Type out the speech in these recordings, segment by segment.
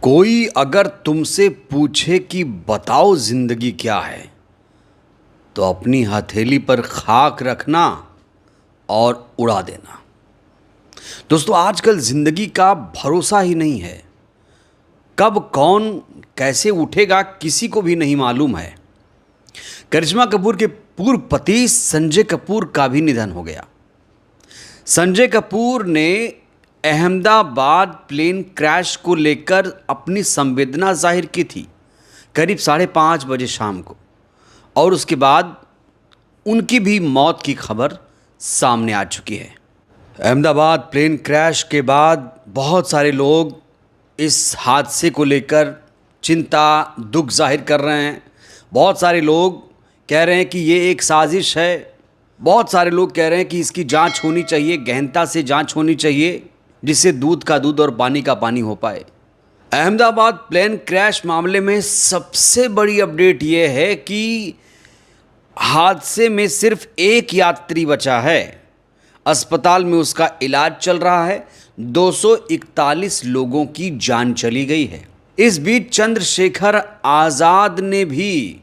कोई अगर तुमसे पूछे कि बताओ जिंदगी क्या है, तो अपनी हथेली पर खाक रखना और उड़ा देना। दोस्तों, आजकल जिंदगी का भरोसा ही नहीं है। कब कौन कैसे उठेगा किसी को भी नहीं मालूम है। करिश्मा कपूर के पूर्व पति संजय कपूर का भी निधन हो गया। संजय कपूर ने अहमदाबाद प्लेन क्रैश को लेकर अपनी संवेदना जाहिर की थी करीब 5:30 बजे शाम को, और उसके बाद उनकी भी मौत की खबर सामने आ चुकी है। अहमदाबाद प्लेन क्रैश के बाद बहुत सारे लोग इस हादसे को लेकर चिंता, दुख जाहिर कर रहे हैं। बहुत सारे लोग कह रहे हैं कि ये एक साजिश है। बहुत सारे लोग कह रहे हैं कि इसकी जांच होनी चाहिए, गहनता से जांच होनी चाहिए, जिससे दूध का दूध और पानी का पानी हो पाए। अहमदाबाद प्लेन क्रैश मामले में सबसे बड़ी अपडेट ये है कि हादसे में सिर्फ एक यात्री बचा है। अस्पताल में उसका इलाज चल रहा है। 241 लोगों की जान चली गई है। इस बीच चंद्रशेखर आज़ाद ने भी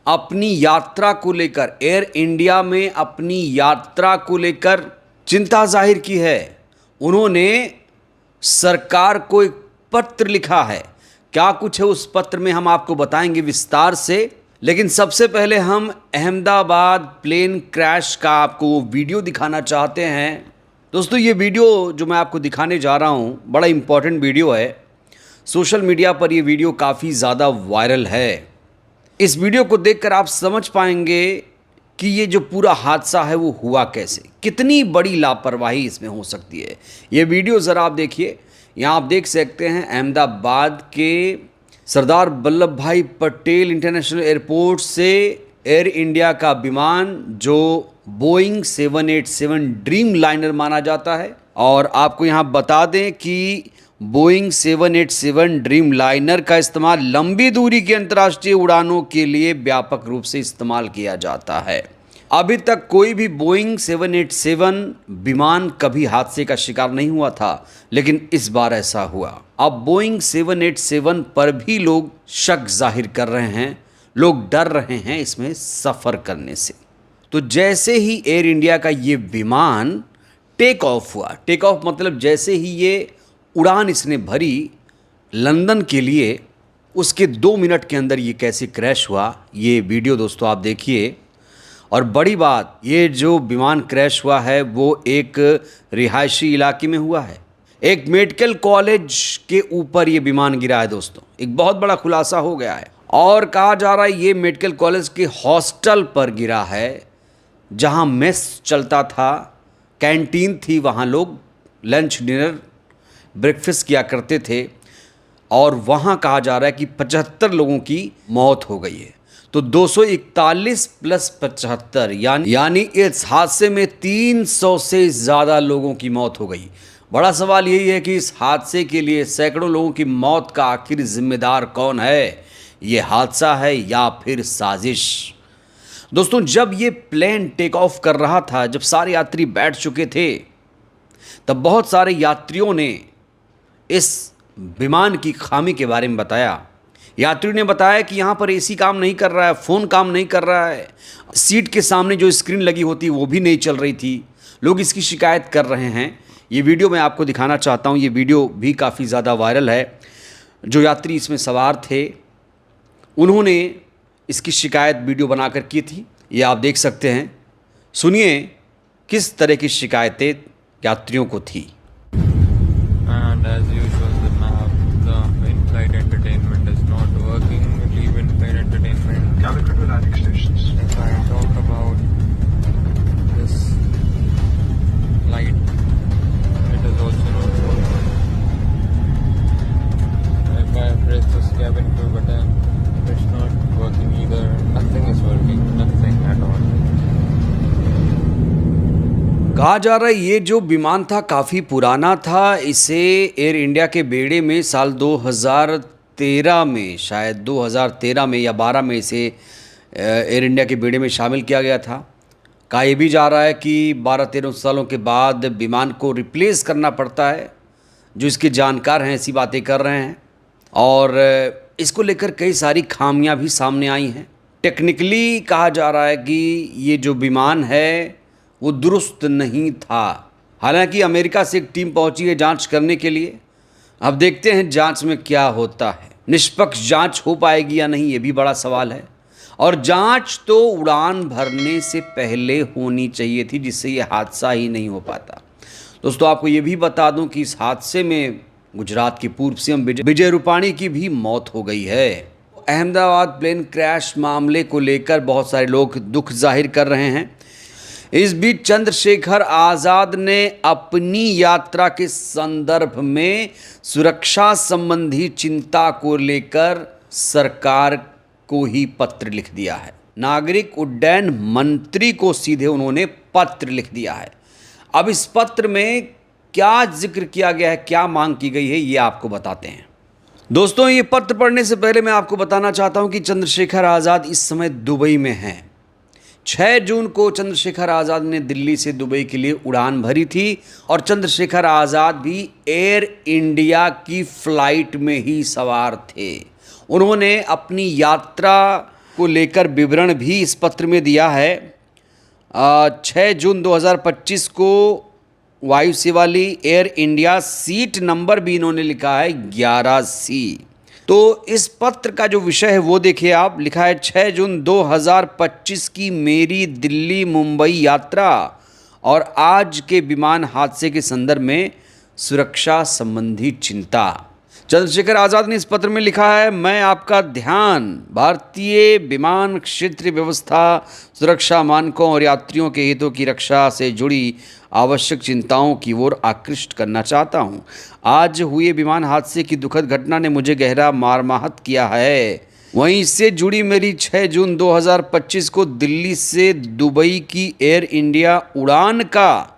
अपनी यात्रा को लेकर, एयर इंडिया में अपनी यात्रा को लेकर चिंता जाहिर की है। उन्होंने सरकार को एक पत्र लिखा है। क्या कुछ है उस पत्र में हम आपको बताएंगे विस्तार से, लेकिन सबसे पहले हम अहमदाबाद प्लेन क्रैश का आपको वो वीडियो दिखाना चाहते हैं। दोस्तों, ये वीडियो जो मैं आपको दिखाने जा रहा हूँ बड़ा इम्पॉर्टेंट वीडियो है। सोशल मीडिया पर ये वीडियो काफ़ी ज़्यादा वायरल है। इस वीडियो को देखकर आप समझ पाएंगे कि ये जो पूरा हादसा है वो हुआ कैसे, कितनी बड़ी लापरवाही इसमें हो सकती है। ये वीडियो ज़रा आप देखिए। यहाँ आप देख सकते हैं अहमदाबाद के सरदार वल्लभ भाई पटेल इंटरनेशनल एयरपोर्ट से एयर इंडिया का विमान, जो बोइंग 787 ड्रीम लाइनर माना जाता है। और आपको यहाँ बता दें कि बोइंग 787 ड्रीम लाइनर का इस्तेमाल लंबी दूरी की अंतर्राष्ट्रीय उड़ानों के लिए व्यापक रूप से इस्तेमाल किया जाता है। अभी तक कोई भी बोइंग 787 विमान कभी हादसे का शिकार नहीं हुआ था, लेकिन इस बार ऐसा हुआ। अब बोइंग 787 पर भी लोग शक जाहिर कर रहे हैं, लोग डर रहे हैं इसमें सफ़र करने से। तो जैसे ही एयर इंडिया का ये विमान टेक ऑफ हुआ, टेक ऑफ मतलब जैसे ही ये उड़ान इसने भरी लंदन के लिए, उसके 2 मिनट के अंदर ये कैसे क्रैश हुआ, ये वीडियो दोस्तों आप देखिए। और बड़ी बात, ये जो विमान क्रैश हुआ है वो एक रिहायशी इलाके में हुआ है। एक मेडिकल कॉलेज के ऊपर ये विमान गिरा है दोस्तों। एक बहुत बड़ा खुलासा हो गया है, और कहा जा रहा है ये मेडिकल कॉलेज के हॉस्टल पर गिरा है, जहां मेस चलता था, कैंटीन थी, वहां लोग लंच, डिनर, ब्रेकफास्ट किया करते थे। और वहाँ कहा जा रहा है कि 75 लोगों की मौत हो गई है। तो 241 प्लस 75 यानी इस हादसे में 300 से ज़्यादा लोगों की मौत हो गई। बड़ा सवाल यही है कि इस हादसे के लिए सैकड़ों लोगों की मौत का आखिर जिम्मेदार कौन है? ये हादसा है या फिर साजिश? दोस्तों, जब ये प्लेन टेक ऑफ कर रहा था, जब सारे यात्री बैठ चुके थे, तब बहुत सारे यात्रियों ने इस विमान की खामी के बारे में बताया। यात्रियों ने बताया कि यहाँ पर एसी काम नहीं कर रहा है, फ़ोन काम नहीं कर रहा है, सीट के सामने जो स्क्रीन लगी होती वो भी नहीं चल रही थी। लोग इसकी शिकायत कर रहे हैं। ये वीडियो मैं आपको दिखाना चाहता हूँ। ये वीडियो भी काफ़ी ज़्यादा वायरल है। जो यात्री इसमें सवार थे उन्होंने इसकी शिकायत वीडियो बनाकर की थी। ये आप देख सकते हैं। सुनिए किस तरह की शिकायतें यात्रियों को थी। And as usual, the in-flight entertainment is not working. Leave in-flight entertainment. Calicut to landing stations. If I talk about this light, it is also not working. If I press this cabin crew button, it's not working either. Nothing is working. Nothing at all. कहा जा रहा है ये जो विमान था काफ़ी पुराना था। इसे एयर इंडिया के बेड़े में साल 2013 में, शायद 2013 में या 12 में इसे एयर इंडिया के बेड़े में शामिल किया गया था। कहा यह भी जा रहा है कि 12-13 सालों के बाद विमान को रिप्लेस करना पड़ता है। जो इसके जानकार हैं ऐसी बातें कर रहे हैं। और इसको लेकर कई सारी खामियां भी सामने आई हैं। टेक्निकली कहा जा रहा है कि ये जो विमान है वो दुरुस्त नहीं था। हालांकि अमेरिका से एक टीम पहुंची है जांच करने के लिए। अब देखते हैं जांच में क्या होता है। निष्पक्ष जांच हो पाएगी या नहीं, ये भी बड़ा सवाल है। और जांच तो उड़ान भरने से पहले होनी चाहिए थी, जिससे ये हादसा ही नहीं हो पाता। दोस्तों, आपको ये भी बता दूं कि इस हादसे में गुजरात के पूर्व सीएम विजय रूपाणी की भी मौत हो गई है। अहमदाबाद प्लेन क्रैश मामले को लेकर बहुत सारे लोग दुख जाहिर कर रहे हैं। इस बीच चंद्रशेखर आज़ाद ने अपनी यात्रा के संदर्भ में सुरक्षा संबंधी चिंता को लेकर सरकार को ही पत्र लिख दिया है। नागरिक उड्डयन मंत्री को सीधे उन्होंने पत्र लिख दिया है। अब इस पत्र में क्या जिक्र किया गया है, क्या मांग की गई है, ये आपको बताते हैं। दोस्तों, ये पत्र पढ़ने से पहले मैं आपको बताना चाहता हूं कि चंद्रशेखर आज़ाद इस समय दुबई में हैं। 6 जून को चंद्रशेखर आज़ाद ने दिल्ली से दुबई के लिए उड़ान भरी थी और चंद्रशेखर आज़ाद भी एयर इंडिया की फ़्लाइट में ही सवार थे। उन्होंने अपनी यात्रा को लेकर विवरण भी इस पत्र में दिया है। 6 जून 2025 को वायु सेवा ली एयर इंडिया, सीट नंबर भी इन्होंने लिखा है 11C। तो इस पत्र का जो विषय है वो देखिए आप। लिखा है 6 जून 2025 की मेरी दिल्ली मुंबई यात्रा और आज के विमान हादसे के संदर्भ में सुरक्षा संबंधी चिंता। चंद्रशेखर आज़ाद ने इस पत्र में लिखा है, मैं आपका ध्यान भारतीय विमान क्षेत्र व्यवस्था, सुरक्षा मानकों और यात्रियों के हितों की रक्षा से जुड़ी आवश्यक चिंताओं की ओर आकृष्ट करना चाहता हूं। आज हुए विमान हादसे की दुखद घटना ने मुझे गहरा मर्माहत किया है। वहीं इससे जुड़ी मेरी 6 जून 2025 को दिल्ली से दुबई की एयर इंडिया उड़ान का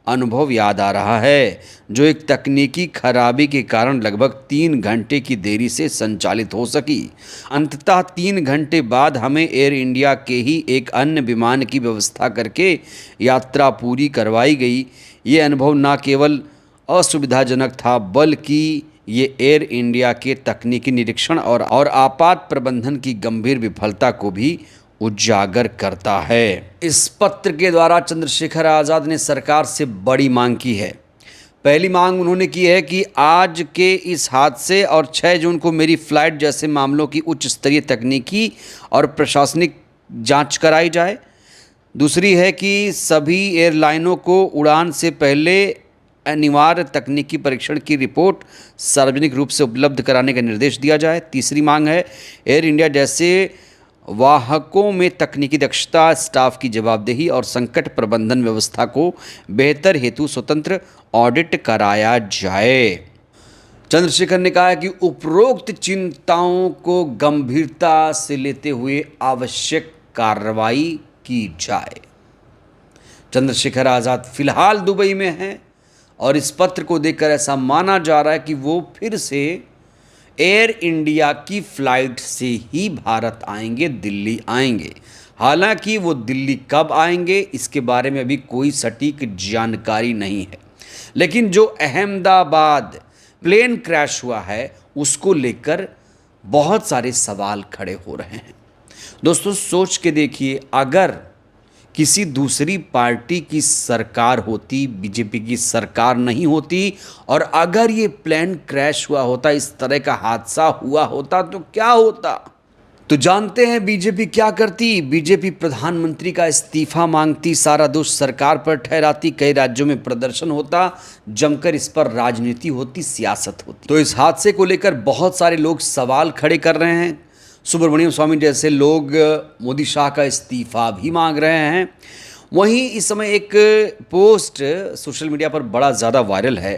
अनुभव याद आ रहा है, जो एक तकनीकी खराबी के कारण लगभग 3 घंटे की देरी से संचालित हो सकी। अंततः 3 घंटे बाद हमें एयर इंडिया के ही एक अन्य विमान की व्यवस्था करके यात्रा पूरी करवाई गई। ये अनुभव न केवल असुविधाजनक था, बल्कि ये एयर इंडिया के तकनीकी निरीक्षण और आपात प्रबंधन की गंभीर विफलता को भी उजागर करता है। इस पत्र के द्वारा चंद्रशेखर आज़ाद ने सरकार से बड़ी मांग की है। पहली मांग उन्होंने की है कि आज के इस हादसे और 6 जून को मेरी फ़्लाइट जैसे मामलों की उच्च स्तरीय तकनीकी और प्रशासनिक जांच कराई जाए। दूसरी है कि सभी एयरलाइनों को उड़ान से पहले अनिवार्य तकनीकी परीक्षण की रिपोर्ट सार्वजनिक रूप से उपलब्ध कराने का निर्देश दिया जाए। तीसरी मांग है एयर इंडिया जैसे वाहकों में तकनीकी दक्षता, स्टाफ की जवाबदेही और संकट प्रबंधन व्यवस्था को बेहतर हेतु स्वतंत्र ऑडिट कराया जाए। चंद्रशेखर ने कहा है कि उपरोक्त चिंताओं को गंभीरता से लेते हुए आवश्यक कार्रवाई की जाए। चंद्रशेखर आज़ाद फिलहाल दुबई में हैं और इस पत्र को देखकर ऐसा माना जा रहा है कि वो फिर से एयर इंडिया की फ़्लाइट से ही भारत आएंगे, दिल्ली आएंगे। हालांकि वो दिल्ली कब आएंगे इसके बारे में अभी कोई सटीक जानकारी नहीं है, लेकिन जो अहमदाबाद प्लेन क्रैश हुआ है उसको लेकर बहुत सारे सवाल खड़े हो रहे हैं। दोस्तों, सोच के देखिए, अगर किसी दूसरी पार्टी की सरकार होती, बीजेपी की सरकार नहीं होती, और अगर ये प्लेन क्रैश हुआ होता, इस तरह का हादसा हुआ होता, तो क्या होता? तो जानते हैं बीजेपी क्या करती। बीजेपी प्रधानमंत्री का इस्तीफा मांगती, सारा दोष सरकार पर ठहराती, कई राज्यों में प्रदर्शन होता, जमकर इस पर राजनीति होती, सियासत होती। तो इस हादसे को लेकर बहुत सारे लोग सवाल खड़े कर रहे हैं। सुब्रमण्यम स्वामी जैसे लोग मोदी शाह का इस्तीफा भी मांग रहे हैं। वहीं इस समय एक पोस्ट सोशल मीडिया पर बड़ा ज़्यादा वायरल है।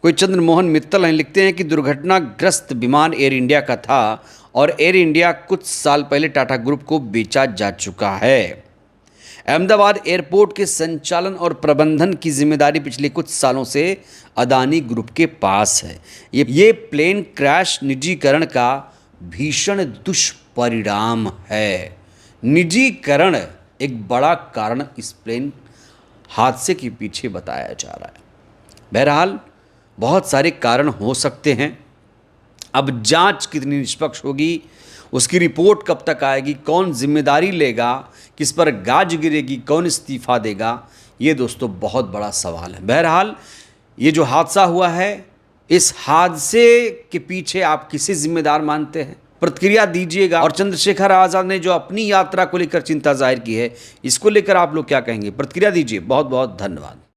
कोई चंद्रमोहन मित्तल हैं, लिखते हैं कि दुर्घटनाग्रस्त विमान एयर इंडिया का था और एयर इंडिया कुछ साल पहले टाटा ग्रुप को बेचा जा चुका है। अहमदाबाद एयरपोर्ट के संचालन और प्रबंधन की जिम्मेदारी पिछले कुछ सालों से अदानी ग्रुप के पास है। ये प्लेन क्रैश निजीकरण का भीषण दुष्परिणाम है। निजीकरण एक बड़ा कारण इस प्लेन हादसे के पीछे बताया जा रहा है। बहरहाल बहुत सारे कारण हो सकते हैं। अब जांच कितनी निष्पक्ष होगी, उसकी रिपोर्ट कब तक आएगी, कौन जिम्मेदारी लेगा, किस पर गाज गिरेगी, कौन इस्तीफा देगा, ये दोस्तों बहुत बड़ा सवाल है। बहरहाल ये जो हादसा हुआ है, इस हादसे के पीछे आप किसे जिम्मेदार मानते हैं, प्रतिक्रिया दीजिएगा। और चंद्रशेखर आज़ाद ने जो अपनी यात्रा को लेकर चिंता जाहिर की है, इसको लेकर आप लोग क्या कहेंगे, प्रतिक्रिया दीजिए। बहुत बहुत धन्यवाद।